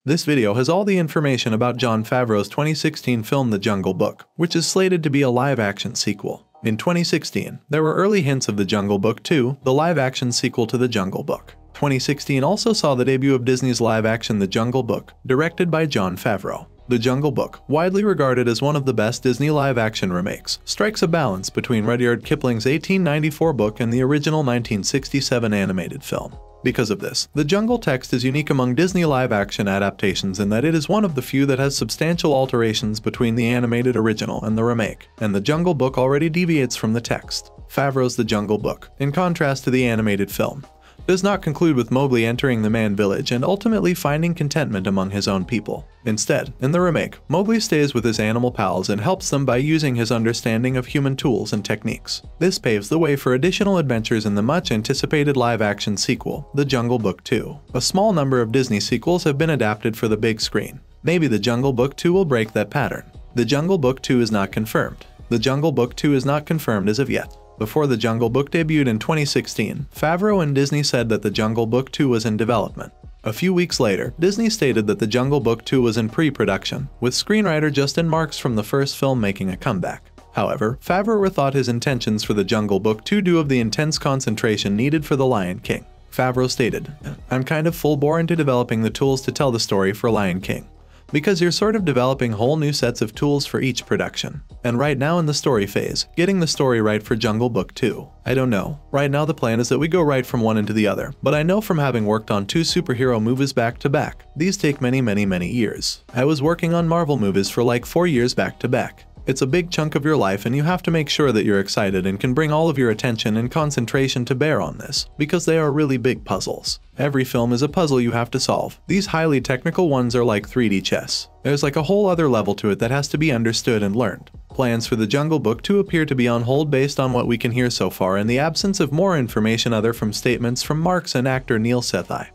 This video has all the information about Jon Favreau's 2016 film The Jungle Book, which is slated to be a live-action sequel. In 2016, there were early hints of The Jungle Book 2, the live-action sequel to The Jungle Book. 2016 also saw the debut of Disney's live-action The Jungle Book, directed by Jon Favreau. The Jungle Book, widely regarded as one of the best Disney live-action remakes, strikes a balance between Rudyard Kipling's 1894 book and the original 1967 animated film. Because of this, The Jungle text is unique among Disney live-action adaptations in that it is one of the few that has substantial alterations between the animated original and the remake, and The Jungle Book already deviates from the text. Favreau's The Jungle Book, in contrast to the animated film, does not conclude with Mowgli entering the man village and ultimately finding contentment among his own people. Instead, in the remake, Mowgli stays with his animal pals and helps them by using his understanding of human tools and techniques. This paves the way for additional adventures in the much-anticipated live-action sequel, The Jungle Book 2. A small number of Disney sequels have been adapted for the big screen. Maybe The Jungle Book 2 will break that pattern. The Jungle Book 2 is not confirmed. The Jungle Book 2 is not confirmed as of yet. Before The Jungle Book debuted in 2016, Favreau and Disney said that The Jungle Book 2 was in development. A few weeks later, Disney stated that The Jungle Book 2 was in pre-production, with screenwriter Justin Marks from the first film making a comeback. However, Favreau rethought his intentions for The Jungle Book 2 due to the intense concentration needed for The Lion King. Favreau stated, "I'm kind of full bore into developing the tools to tell the story for Lion King. Because you're sort of developing whole new sets of tools for each production. And right now in the story phase, getting the story right for Jungle Book 2. I don't know. Right now the plan is that we go right from one into the other, but I know from having worked on 2 superhero movies back to back, these take many years. I was working on Marvel movies for like 4 years back to back. It's a big chunk of your life and you have to make sure that you're excited and can bring all of your attention and concentration to bear on this, because they are really big puzzles. Every film is a puzzle you have to solve. These highly technical ones are like 3D chess. There's like a whole other level to it that has to be understood and learned. Plans for The Jungle Book 2 appear to be on hold based on what we can hear so far in the absence of more information other from statements from Marks and actor Neil Sethai,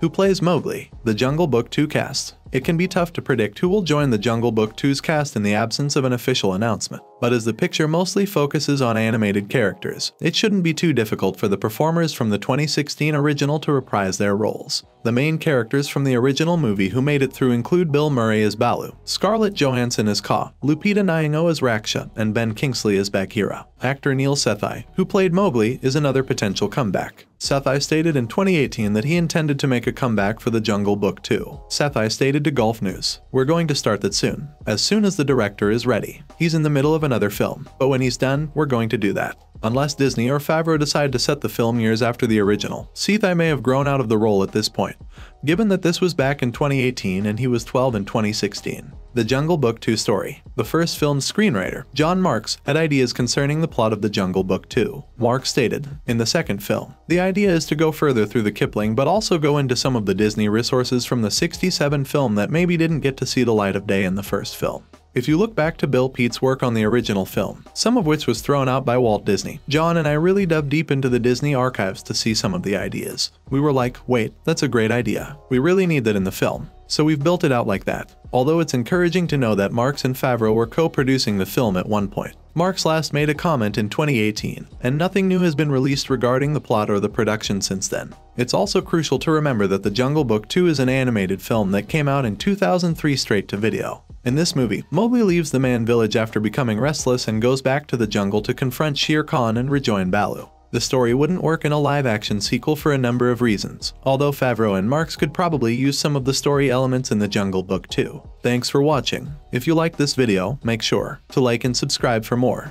who plays Mowgli. The Jungle Book 2 cast. It can be tough to predict who will join The Jungle Book 2's cast in the absence of an official announcement. But as the picture mostly focuses on animated characters, it shouldn't be too difficult for the performers from the 2016 original to reprise their roles. The main characters from the original movie who made it through include Bill Murray as Baloo, Scarlett Johansson as Kaa, Lupita Nyong'o as Raksha, and Ben Kingsley as Bagheera. Actor Neil Sethai, who played Mowgli, is another potential comeback. Sethai stated in 2018 that he intended to make a comeback for The Jungle Book 2. Sethai stated to Gulf News, "We're going to start that soon as the director is ready. He's in the middle of another film, but when he's done, we're going to do that." Unless Disney or Favreau decide to set the film years after the original, Sethai may have grown out of the role at this point, given that this was back in 2018 and he was 12 in 2016. The Jungle Book 2 story. The first film's screenwriter, John Marks, had ideas concerning the plot of The Jungle Book 2. Marks stated, in the second film, "The idea is to go further through the Kipling but also go into some of the Disney resources from the '67 film that maybe didn't get to see the light of day in the first film." If you look back to Bill Pete's work on the original film, some of which was thrown out by Walt Disney, John and I really dug deep into the Disney archives to see some of the ideas. We were like, wait, that's a great idea. We really need that in the film. So we've built it out like that. Although it's encouraging to know that Marks and Favreau were co-producing the film at one point. Marks last made a comment in 2018, and nothing new has been released regarding the plot or the production since then. It's also crucial to remember that The Jungle Book 2 is an animated film that came out in 2003 straight to video. In this movie, Mowgli leaves the man village after becoming restless and goes back to the jungle to confront Shere Khan and rejoin Baloo. The story wouldn't work in a live-action sequel for a number of reasons, although Favreau and Marks could probably use some of the story elements in The Jungle Book 2. Thanks for watching. If you liked this video, make sure to like and subscribe for more.